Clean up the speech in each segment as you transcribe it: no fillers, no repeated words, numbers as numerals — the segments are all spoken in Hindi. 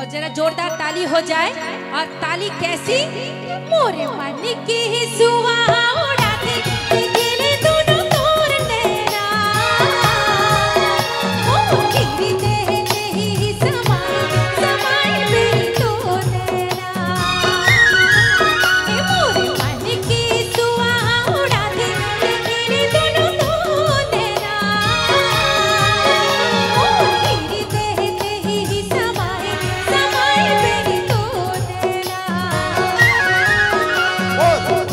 और जरा जोरदार ताली हो जाए। और ताली कैसी? मोरे मन की सुआ उड़ाते दिल दोनों तोर तेरा ओ गिरी दे ही समाए समाए मेरी तो तेरा ए मोरे मन की सुआ उड़ाते दिल दोनों तोर तेरा ओ गिरी दे ही समाए समाए मेरी तो तेरा। हाथ की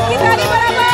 ताली बराबर।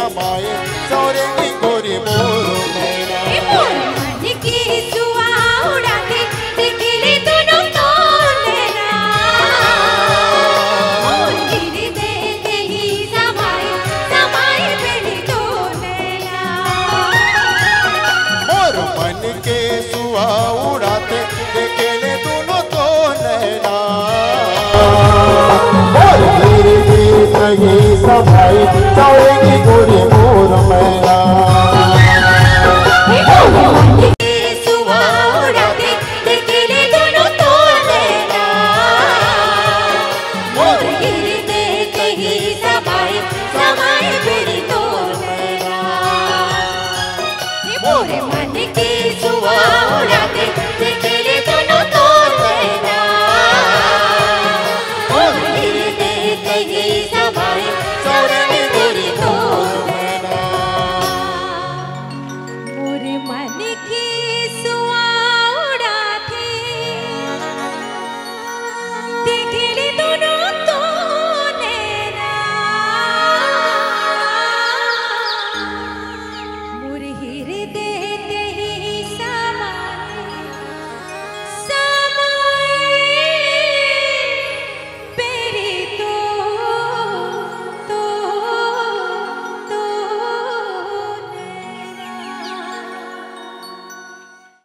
समाए सौरेंगी गोरी मोर मैना। मोर मन की सुआ उड़ाते दिखले दोनों तोर नैना। मोर गिर देते ही समाए समाए मेरी तो नैना। मोर मन के सुआ उड़ाते दिखले दोनों तो नैना। मोर गिर देते ही समाए सौरेंगी गोरी मोर मैना। मोरे